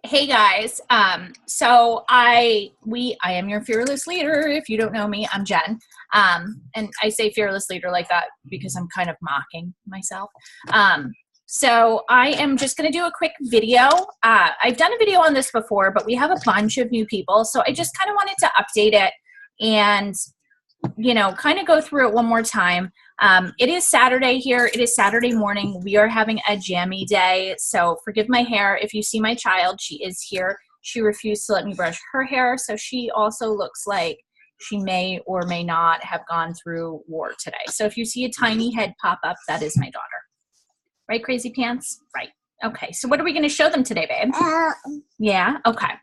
Hey guys, I am your fearless leader. If you don't know me, I'm Jen. And I say fearless leader like that because I'm kind of mocking myself. So I am just going to do a quick video. I've done a video on this before, but we have a bunch of new people. So I just kind of wanted to update it and, kind of go through it one more time. It is Saturday here. It is Saturday morning. We are having a jammy day. So forgive my hair. If you see my child, she is here. She refused to let me brush her hair. So she also looks like she may or may not have gone through war today. So if you see a tiny head pop up, that is my daughter. Right, Crazy Pants? Right. Okay. So what are we going to show them today, babe? Yeah. Okay.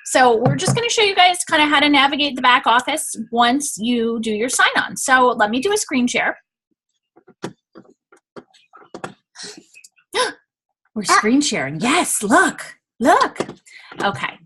So we're just going to show you guys kind of how to navigate the back office once you do your sign on. So let me do a screen share. We're screen sharing. Yes, look. Okay.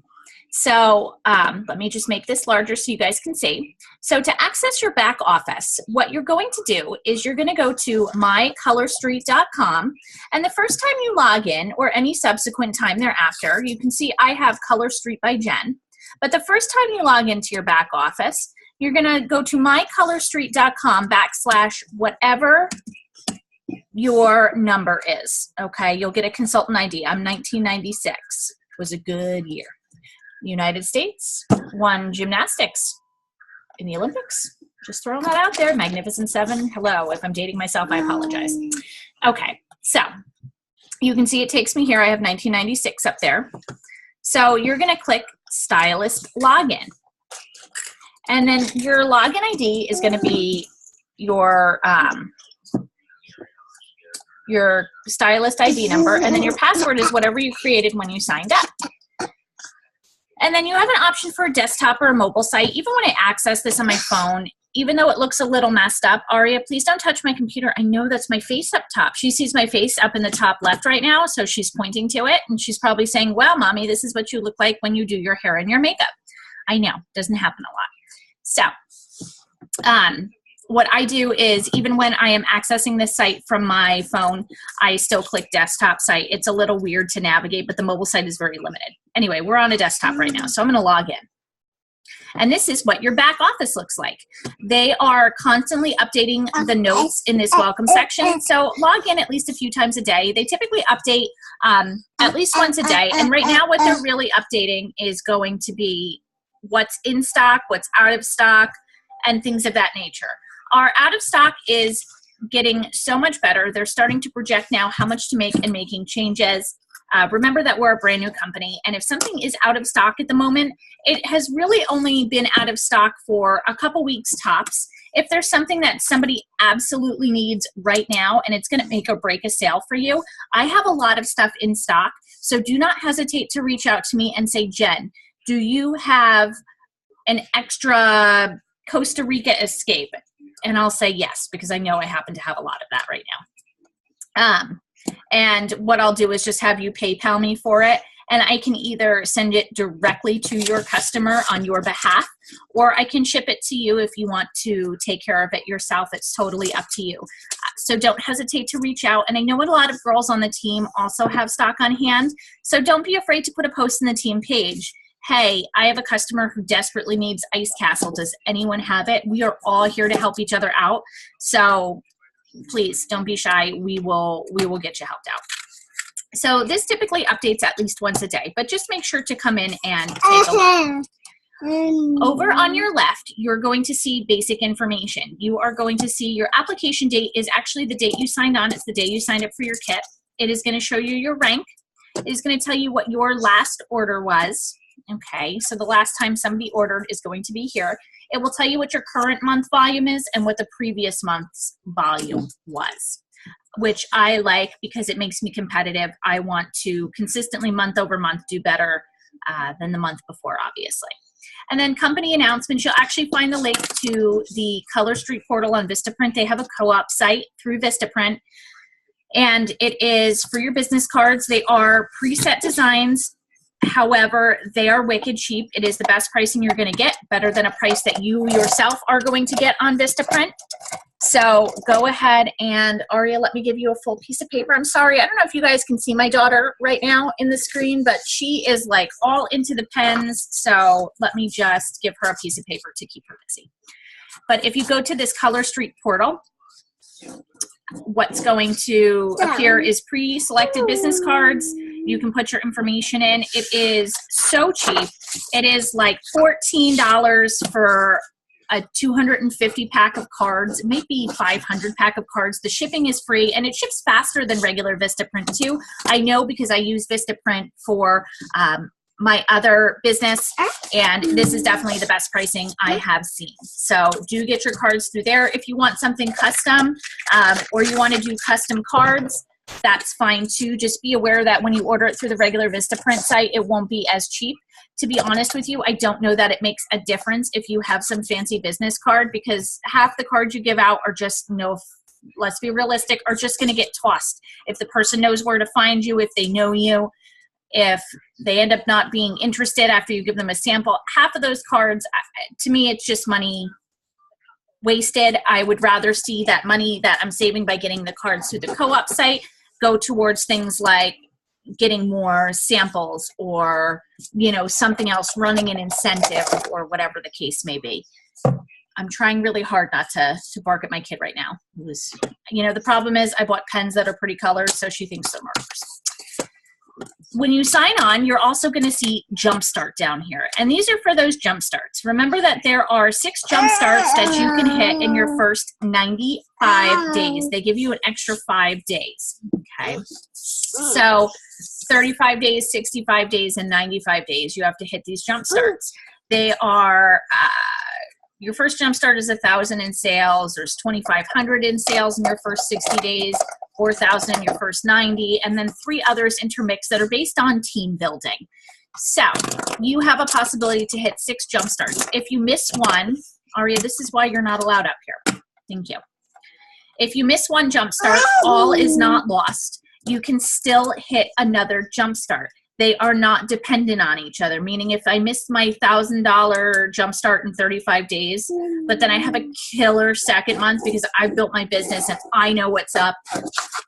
So let me just make this larger so you guys can see. So to access your back office, what you're going to do is you're going to go to mycolorstreet.com. And the first time you log in or any subsequent time thereafter, you can see I have Color Street by Jen. But the first time you log into your back office, you're going to go to mycolorstreet.com / whatever your number is. Okay, you'll get a consultant ID. I'm 1996. Was a good year. United States won gymnastics in the Olympics. Just throwing that out there. Magnificent Seven. Hello. If I'm dating myself, I apologize. Okay, so you can see it takes me here. I have 1996 up there. So you're going to click Stylist Login. And then your login ID is going to be your stylist ID number. And then your password is whatever you created when you signed up. And then you have an option for a desktop or a mobile site. Even when I access this on my phone, even though it looks a little messed up, Aria, please don't touch my computer. I know that's my face up top. She sees my face up in the top left right now, so she's pointing to it, and she's probably saying, well, Mommy, this is what you look like when you do your hair and your makeup. I know, doesn't happen a lot. So, what I do is even when I am accessing this site from my phone, I still click desktop site. It's a little weird to navigate, but the mobile site is very limited. Anyway, we're on a desktop right now, so I'm going to log in. And this is what your back office looks like. They are constantly updating the notes in this welcome section. So log in at least a few times a day. They typically update at least once a day. And right now what they're really updating is going to be what's in stock, what's out of stock, and things of that nature. Our out of stock is getting so much better. They're starting to project now how much to make and making changes. Remember that we're a brand new company, and if something is out of stock at the moment, it has really only been out of stock for a couple weeks tops. If there's something that somebody absolutely needs right now and it's going to make or break a sale for you, I have a lot of stuff in stock, so do not hesitate to reach out to me and say, Jen, do you have an extra Costa Rica escape? And I'll say yes, because I know I happen to have a lot of that right now. And what I'll do is just have you PayPal me for it, and I can either send it directly to your customer on your behalf, or I can ship it to you if you want to take care of it yourself. It's totally up to you. So don't hesitate to reach out. And I know a lot of girls on the team also have stock on hand, so don't be afraid to put a post in the team page. Hey, I have a customer who desperately needs Ice Castle. Does anyone have it? We are all here to help each other out. So please don't be shy. We will get you helped out. So this typically updates at least once a day, but just make sure to come in and take a look. Over on your left, you're going to see basic information. You are going to see your application date is actually the date you signed on. It's the day you signed up for your kit. It is going to show you your rank. It is going to tell you what your last order was. Okay, so the last time somebody ordered is going to be here. It will tell you what your current month volume is and what the previous month's volume was, which I like because it makes me competitive. I want to consistently month over month do better than the month before, obviously. And then company announcements, you'll actually find the link to the Color Street portal on Vistaprint. They have a co-op site through Vistaprint, and it is for your business cards. They are preset designs. However, they are wicked cheap. It is the best pricing you're going to get, better than a price that you yourself are going to get on Vistaprint. So go ahead and Aria, let me give you a full piece of paper. I'm sorry, I don't know if you guys can see my daughter right now in the screen, but she is like all into the pens. So let me just give her a piece of paper to keep her busy. But if you go to this Color Street portal, what's going to appear is pre-selected business cards. You can put your information in. It is so cheap. It is like $14 for a 250 pack of cards, maybe 500 pack of cards. The shipping is free and it ships faster than regular Vistaprint too. I know because I use Vistaprint for my other business, and this is definitely the best pricing I have seen. So do get your cards through there. If you want something custom or you want to do custom cards, that's fine too. Just be aware that when you order it through the regular Vistaprint site, it won't be as cheap. To be honest with you, I don't know that it makes a difference if you have some fancy business card, because half the cards you give out are just, let's be realistic, are just going to get tossed. If the person knows where to find you, if they know you, if they end up not being interested after you give them a sample, half of those cards, to me, it's just money wasted. I would rather see that money that I'm saving by getting the cards through the co-op site go towards things like getting more samples or, something else, running an incentive or whatever the case may be. I'm trying really hard not to bark at my kid right now. The problem is I bought pens that are pretty colors, so she thinks they're markers. When you sign on, you're also going to see Jumpstart down here. And these are for those Jumpstarts. Remember that there are 6 Jumpstarts that you can hit in your first 95 days. They give you an extra 5 days. Okay. So 35 days, 65 days, and 95 days, you have to hit these Jumpstarts. They are, your first Jumpstart is 1,000 in sales. There's 2,500 in sales in your first 60 days. 4,000 in your first 90, and then 3 others intermixed that are based on team building. So you have a possibility to hit 6 Jumpstarts. If you miss one, Aria, this is why you're not allowed up here. Thank you. If you miss one Jumpstart, all is not lost. You can still hit another Jumpstart. They are not dependent on each other, meaning if I missed my $1,000 Jumpstart in 35 days, but then I have a killer second month because I built my business and I know what's up,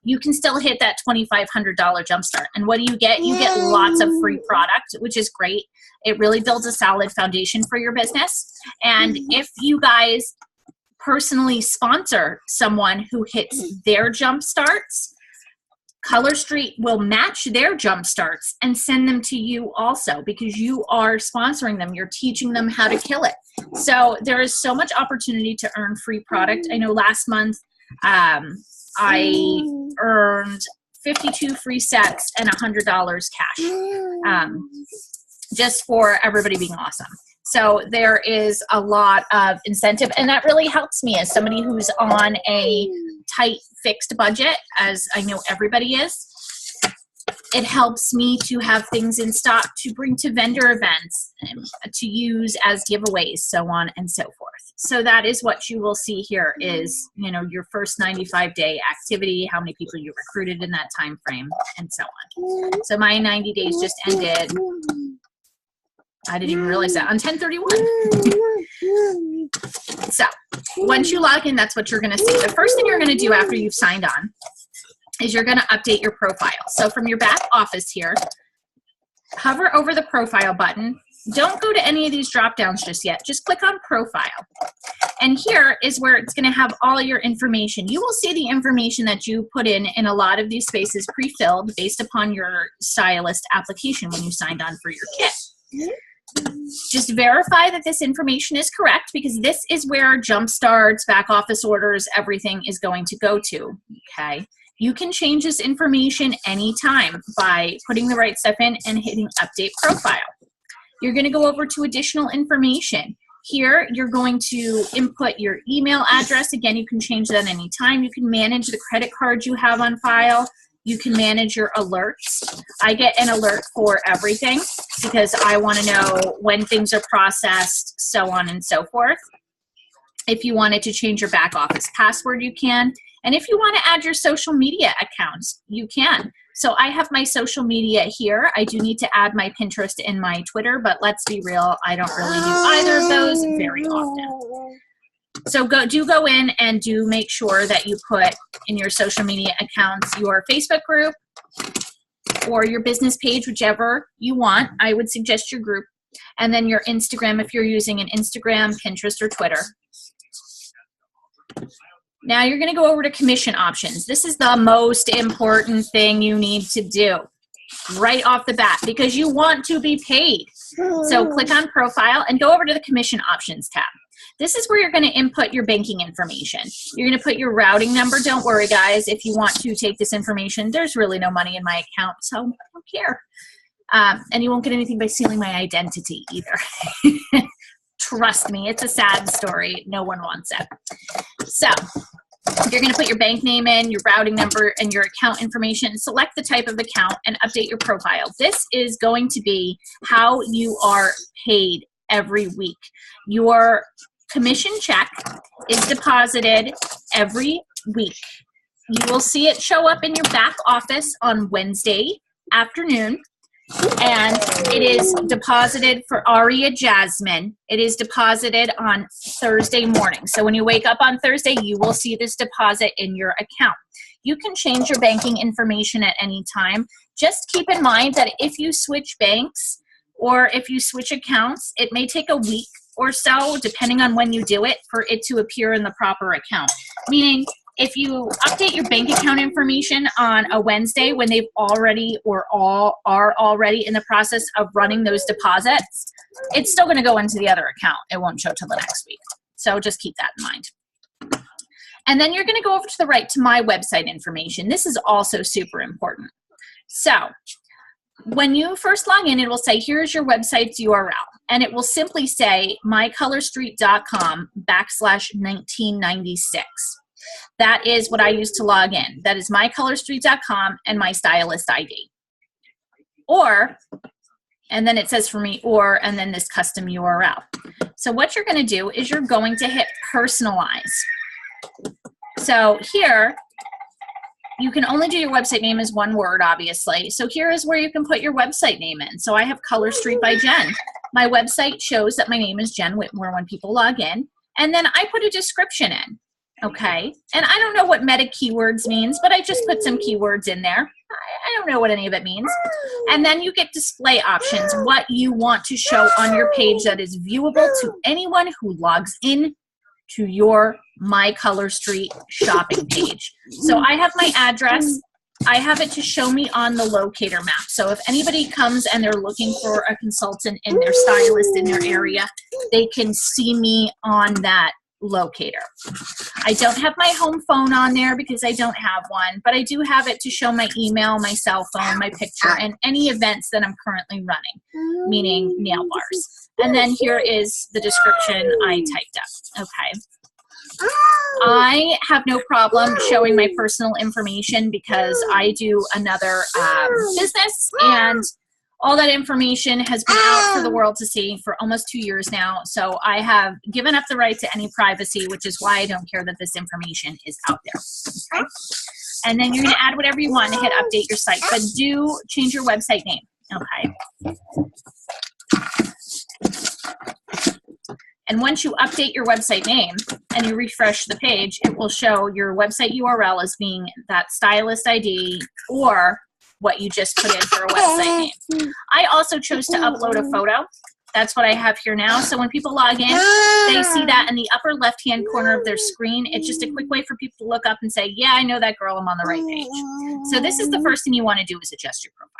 you can still hit that $2,500 Jumpstart. And what do you get? You get lots of free product, which is great. It really builds a solid foundation for your business. And if you guys personally sponsor someone who hits their Jumpstarts, Color Street will match their Jumpstarts and send them to you also, because you are sponsoring them. You're teaching them how to kill it. So there is so much opportunity to earn free product. I know last month I earned 52 free sets and $100 cash just for everybody being awesome. So there is a lot of incentive, and that really helps me as somebody who's on a tight fixed budget, as I know everybody is. It helps me to have things in stock to bring to vendor events, to use as giveaways, so on and so forth. So that is what you will see here is, your first 95-day activity, how many people you recruited in that time frame, and so on. So my 90 days just ended. I didn't even realize that, on 10/31. So once you log in, that's what you're going to see. The first thing you're going to do after you've signed on is you're going to update your profile. So from your back office here, hover over the profile button. Don't go to any of these drop downs just yet. Just click on profile. And here is where it's going to have all your information. You will see the information that you put in a lot of these spaces pre-filled based upon your stylist application when you signed on for your kit. Just verify that this information is correct, because this is where Jumpstarts, back office orders, everything is going to go to, okay? You can change this information anytime by putting the right stuff in and hitting update profile. You're going to go over to additional information. Here, you're going to input your email address. Again, you can change that anytime. You can manage the credit card you have on file. You can manage your alerts. I get an alert for everything because I want to know when things are processed, so on and so forth. If you wanted to change your back office password, you can. And if you want to add your social media accounts, you can. So I have my social media here. I do need to add my Pinterest and my Twitter, but let's be real, I don't really do either of those very often. So go in and do make sure that you put in your social media accounts your Facebook group or your business page, whichever you want. I would suggest your group. And then your Instagram if you're using an Instagram, Pinterest, or Twitter. Now you're going to go over to commission options. This is the most important thing you need to do right off the bat because you want to be paid. So click on profile and go over to the commission options tab. This is where you're going to input your banking information. You're going to put your routing number. Don't worry, guys. If you want to take this information, there's really no money in my account, so I don't care. And you won't get anything by stealing my identity either. Trust me, it's a sad story. No one wants it. So you're going to put your bank name in, your routing number, and your account information. Select the type of account and update your profile. This is going to be how you are paid every week. Your commission check is deposited every week. You will see it show up in your back office on Wednesday afternoon. And it is deposited for Aria Jasmine. It is deposited on Thursday morning. So when you wake up on Thursday, you will see this deposit in your account. You can change your banking information at any time. Just keep in mind that if you switch banks or if you switch accounts, it may take a week or so, depending on when you do it, for it to appear in the proper account. Meaning, if you update your bank account information on a Wednesday when they've already or all are already in the process of running those deposits, it's still going to go into the other account. It won't show till the next week. So just keep that in mind. And then you're going to go over to the right to my website information. This is also super important. So when you first log in, it will say, here's your website's URL. And it will simply say mycolorstreet.com/1996. That is what I use to log in. That is mycolorstreet.com and my stylist ID. Or, and then it says for me, or, and then this custom URL. So what you're going to do is you're going to hit personalize. So here, you can only do your website name as one word, obviously. So here is where you can put your website name in. So I have Color Street by Jen. My website shows that my name is Jen Whitmore when people log in. And then I put a description in. Okay, and I don't know what meta keywords means, but I just put some keywords in there. I don't know what any of it means. And then you get display options, what you want to show on your page that is viewable to anyone who logs in to your My Color Street shopping page. So I have my address. I have it to show me on the locator map. So if anybody comes and they're looking for a consultant and their stylist in their area, they can see me on that locator. I don't have my home phone on there because I don't have one, but I do have it to show my email, my cell phone, my picture, and any events that I'm currently running, meaning nail bars. And then here is the description I typed up. Okay. I have no problem showing my personal information because I do another business, and all that information has been out for the world to see for almost 2 years now. So I have given up the right to any privacy, which is why I don't care that this information is out there. Okay? And then you're going to add whatever you want to hit update your site, but do change your website name. Okay. And once you update your website name and you refresh the page, it will show your website URL as being that stylist ID or what you just put in for a website name. I also chose to upload a photo. That's what I have here now. So when people log in, they see that in the upper left-hand corner of their screen. It's just a quick way for people to look up and say, yeah, I know that girl, I'm on the right page. So this is the first thing you want to do is adjust your profile.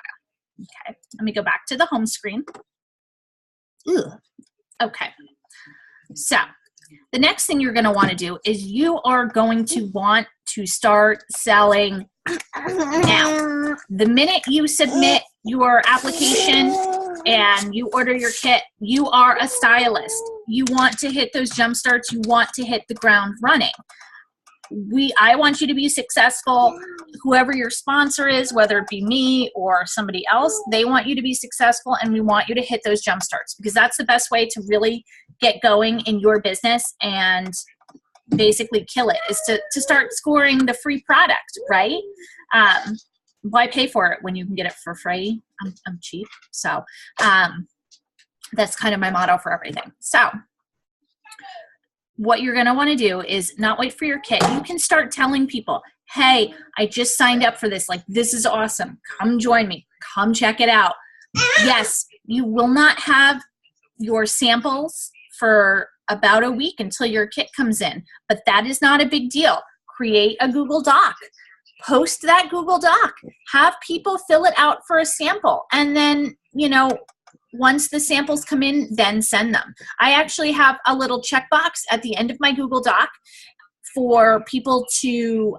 Okay, let me go back to the home screen. Okay, so the next thing you're going to want to do is you are going to want to start selling now. The minute you submit your application and you order your kit, you are a stylist. You want to hit those jump starts. You want to hit the ground running. I want you to be successful. Whoever your sponsor is, whether it be me or somebody else, they want you to be successful, and we want you to hit those jump starts because that's the best way to really get going in your business and basically kill it, is to start scoring the free product, right? Why pay for it when you can get it for free? I'm cheap. So that's kind of my motto for everything. So what you're going to want to do is not wait for your kit. You can start telling people, hey, I just signed up for this. Like, this is awesome. Come join me. Come check it out. Yes, you will not have your samples for about a week until your kit comes in, but that is not a big deal. Create a Google Doc. Post that Google Doc. Have people fill it out for a sample. And then, you know, once the samples come in, then send them. I actually have a little checkbox at the end of my Google Doc for people to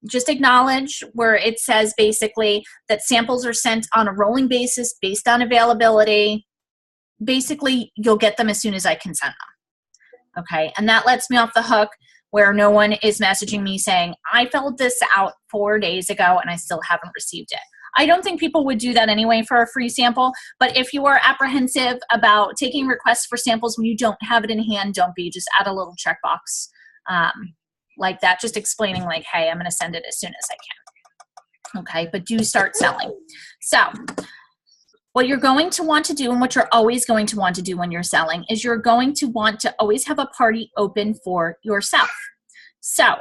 just acknowledge, where it says basically that samples are sent on a rolling basis based on availability. Basically, you'll get them as soon as I can send them. Okay, and that lets me off the hook where no one is messaging me saying, I filled this out 4 days ago and I still haven't received it. I don't think people would do that anyway for a free sample, but if you are apprehensive about taking requests for samples when you don't have it in hand, don't be. Just add a little checkbox like that, just explaining like, hey, I'm going to send it as soon as I can. Okay, but do start selling. So what you're going to want to do, and what you're always going to want to do when you're selling, is you're going to want to always have a party open for yourself. So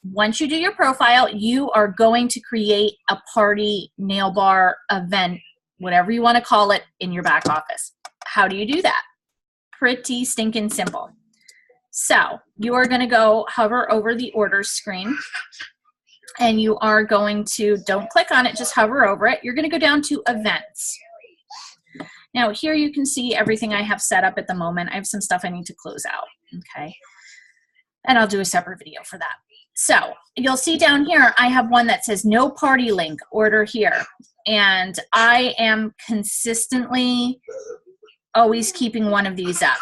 once you do your profile, you are going to create a party, nail bar, event, whatever you want to call it, in your back office. How do you do that? Pretty stinking simple. So you are going to go hover over the orders screen, and you are going to, don't click on it, just hover over it. You're going to go down to events. Now here you can see everything I have set up at the moment. I have some stuff I need to close out, okay? And I'll do a separate video for that. So you'll see down here, I have one that says no party link, order here. And I am consistently always keeping one of these up.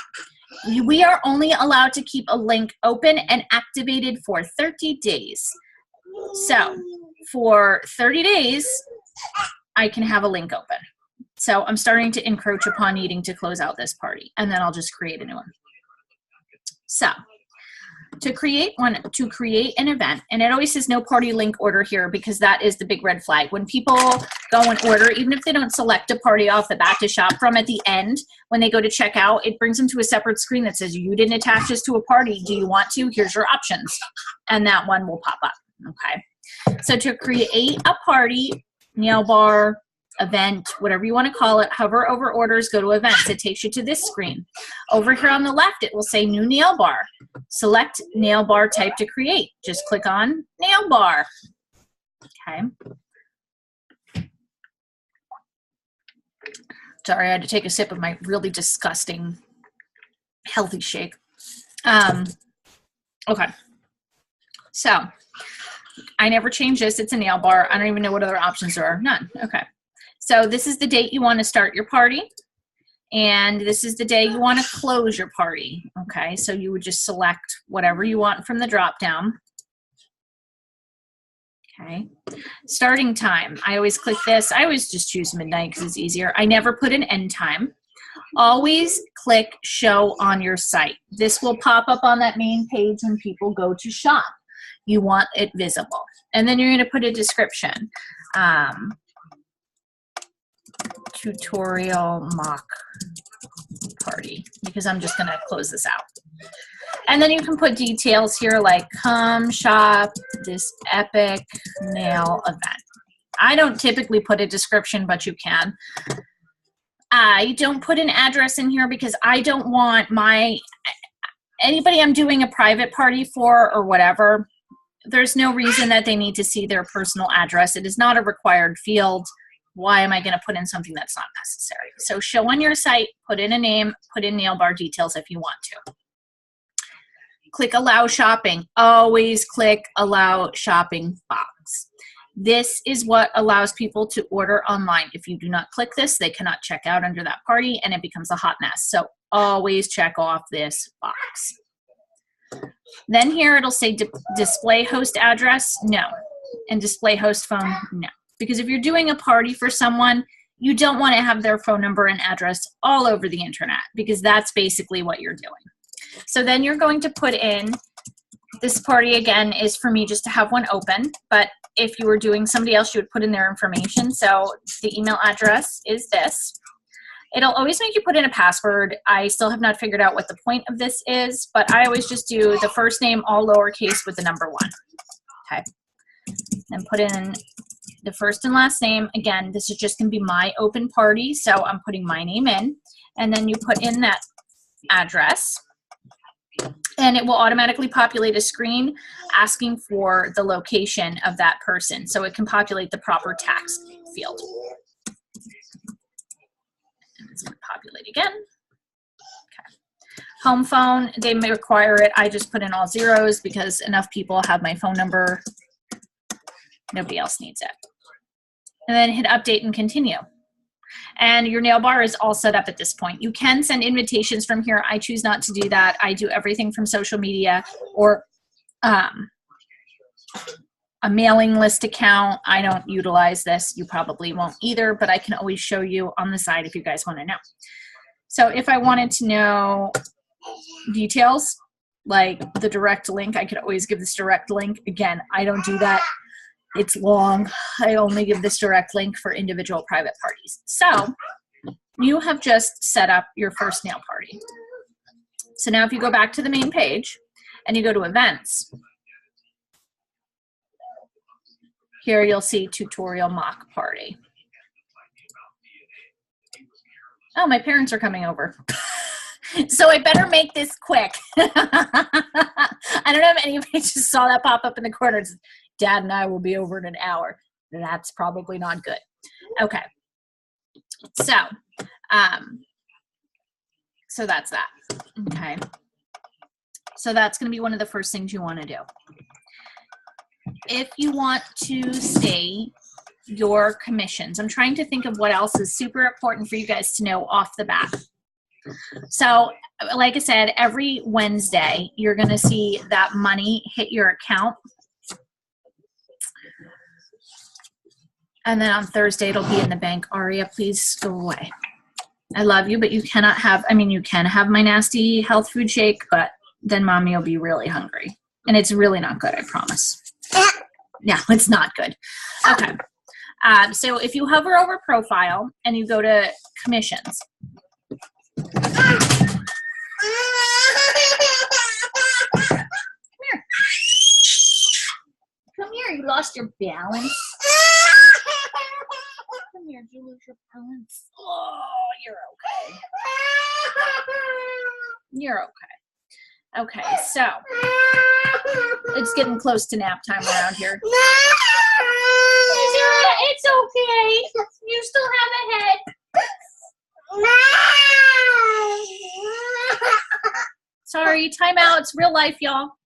We are only allowed to keep a link open and activated for 30 days. So for 30 days, I can have a link open. So I'm starting to encroach upon needing to close out this party, and then I'll just create a new one. So to create an event, and it always says no party link, order here, because that is the big red flag. When people go and order, even if they don't select a party off the bat to shop from, at the end, when they go to check out, it brings them to a separate screen that says, you didn't attach this to a party. Do you want to? Here's your options. And that one will pop up, okay? So to create a party, nail bar, event, whatever you want to call it, hover over orders, go to events. It takes you to this screen. Over here on the left, it will say new nail bar. Select nail bar type to create. Just click on nail bar. Okay. Sorry, I had to take a sip of my really disgusting healthy shake. Okay. So I never change this. It's a nail bar. I don't even know what other options there are. None. Okay. So this is the date you want to start your party, and this is the day you want to close your party. Okay, so you would just select whatever you want from the drop down. Okay, starting time. I always click this. I always just choose midnight because it's easier. I never put an end time. Always click show on your site. This will pop up on that main page when people go to shop. You want it visible. And then you're going to put a description. Tutorial mock party, because I'm just going to close this out. And then you can put details here like come shop this epic nail event. I don't typically put a description, but you can. I don't put an address in here because I don't want anybody I'm doing a private party for or whatever, there's no reason that they need to see their personal address. It is not a required field. Why am I going to put in something that's not necessary? So show on your site, put in a name, put in nail bar details if you want to. Click allow shopping. Always click allow shopping box. This is what allows people to order online. If you do not click this, they cannot check out under that party and it becomes a hot mess. So always check off this box. Then here it'll say display host address, no. And display host phone, no. Because if you're doing a party for someone, you don't want to have their phone number and address all over the internet, because that's basically what you're doing. So then you're going to put in, this party again is for me just to have one open, but if you were doing somebody else, you would put in their information. So the email address is this. It'll always make you put in a password. I still have not figured out what the point of this is, but I always just do the first name, all lowercase with the number 1. Okay. And put in the first and last name. Again, this is just going to be my open party, so I'm putting my name in. And then you put in that address, and it will automatically populate a screen asking for the location of that person, so it can populate the proper tax field. And it's going to populate again. Okay. Home phone, they may require it. I just put in all zeros because enough people have my phone number. Nobody else needs it. And then hit update and continue. And your nail bar is all set up at this point. You can send invitations from here. I choose not to do that. I do everything from social media or a mailing list account. I don't utilize this. You probably won't either, but I can always show you on the side if you guys want to know. So if I wanted to know details, like the direct link, I could always give this direct link. Again, I don't do that. It's long. I only give this direct link for individual private parties. So you have just set up your first nail party. So now if you go back to the main page and you go to events, here you'll see tutorial mock party. Oh, my parents are coming over. So I better make this quick. I don't know if anybody just saw that pop up in the corner. It's, Dad and I will be over in an hour. That's probably not good. Okay. So that's that. Okay. So that's going to be one of the first things you want to do. If you want to stay your commissions, I'm trying to think of what else is super important for you guys to know off the bat. So like I said, every Wednesday, you're going to see that money hit your account. And then on Thursday, it'll be in the bank. Aria, please go away. I love you, but you cannot have, I mean, you can have my nasty health food shake, but then mommy will be really hungry. And it's really not good, I promise. No, it's not good. Okay. So if you hover over profile and you go to commissions. Come here. Come here, you lost your balance. Come here, did you lose your balance? Oh, you're okay. You're okay. Okay, so it's getting close to nap time around here. It's okay. You still have a head. Sorry, time out. It's real life, y'all.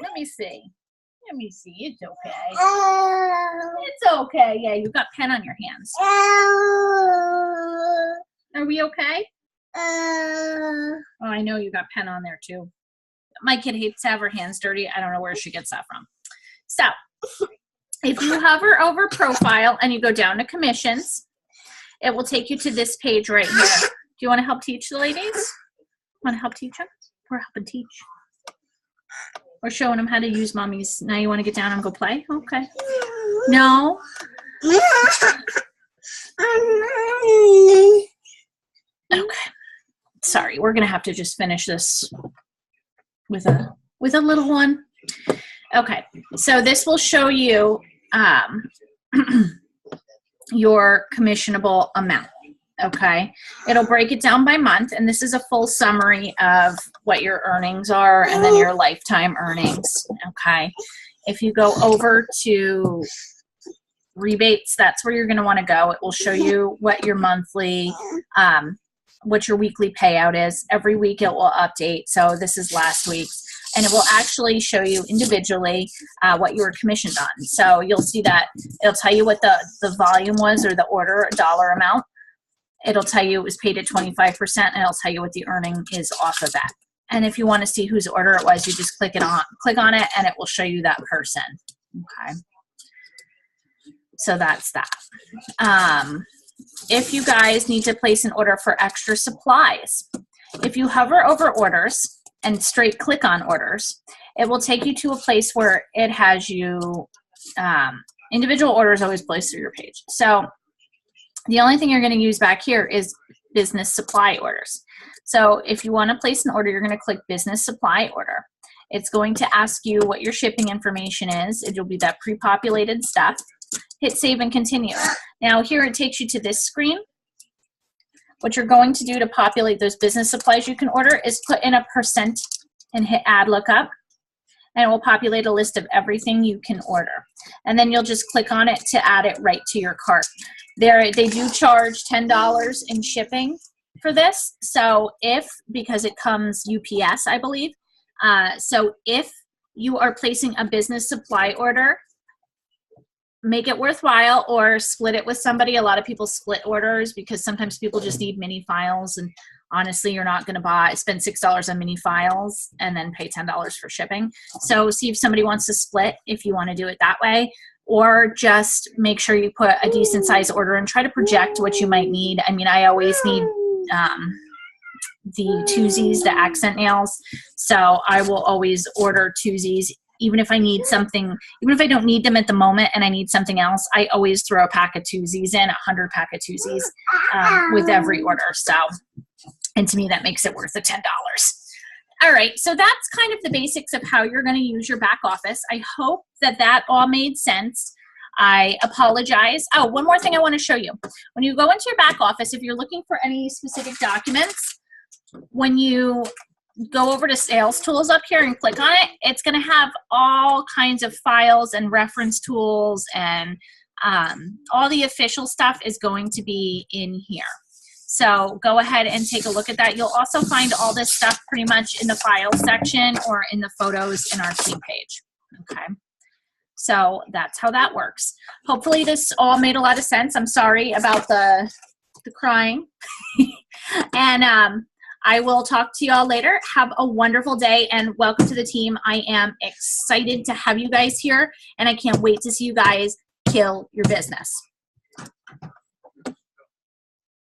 Let me see. Let me see. It's okay. It's okay. Yeah, you've got pen on your hands. Are we okay? Oh, I know you got pen on there too. My kid hates to have her hands dirty. I don't know where she gets that from. So if you hover over profile and you go down to commissions, it will take you to this page right here. Do you want to help teach the ladies? Want to help teach them? We're helping teach. We're showing them how to use mommy's. Now you want to get down and go play? Okay. No? Okay. Sorry, we're going to have to just finish this with a little one. Okay. So this will show you your commissionable amount. Okay. It'll break it down by month, and this is a full summary of what your earnings are and then your lifetime earnings. Okay. If you go over to rebates, that's where you're going to want to go. It will show you what your monthly, what your weekly payout is. Every week it will update. So this is last week's, and it will actually show you individually what you were commissioned on. So you'll see that it'll tell you what the volume was, or the order dollar amount. It'll tell you it was paid at 25%, and it'll tell you what the earning is off of that. And if you want to see whose order it was, you just click on it, and it will show you that person. Okay. So that's that. If you guys need to place an order for extra supplies, if you hover over orders and straight click on orders, it will take you to a place where it has you, individual orders always placed through your page. So The only thing you're going to use back here is business supply orders. So if you want to place an order, you're going to click business supply order. It's going to ask you what your shipping information is. It'll be that pre-populated stuff. Hit save and continue. Now here it takes you to this screen. What you're going to do to populate those business supplies you can order is put in a % and hit add lookup, and it will populate a list of everything you can order. And then you'll just click on it to add it right to your cart. They do charge $10 in shipping for this. So because it comes UPS, I believe. So if you are placing a business supply order, make it worthwhile or split it with somebody. A lot of people split orders because sometimes people just need mini files, and honestly, you're not going to spend $6 on mini files and then pay $10 for shipping. So see if somebody wants to split if you want to do it that way, or just make sure you put a decent size order and try to project what you might need. I mean, I always need the twosies, the accent nails. So I will always order twosies. Even if I need something, even if I don't need them at the moment and I need something else, I always throw a pack of twosies in, 100 pack of twosies with every order. So, and to me, that makes it worth the $10. All right, so that's kind of the basics of how you're going to use your back office. I hope that all made sense. I apologize. Oh, one more thing I want to show you. When you go into your back office, if you're looking for any specific documents, when you go over to sales tools up here and click on it, it's going to have all kinds of files and reference tools, and all the official stuff is going to be in here. So go ahead and take a look at that. You'll also find all this stuff pretty much in the file section or in the photos in our team page. Okay. So that's how that works. Hopefully this all made a lot of sense. I'm sorry about the crying. And I will talk to you all later. Have a wonderful day and welcome to the team. I am excited to have you guys here, and I can't wait to see you guys kill your business.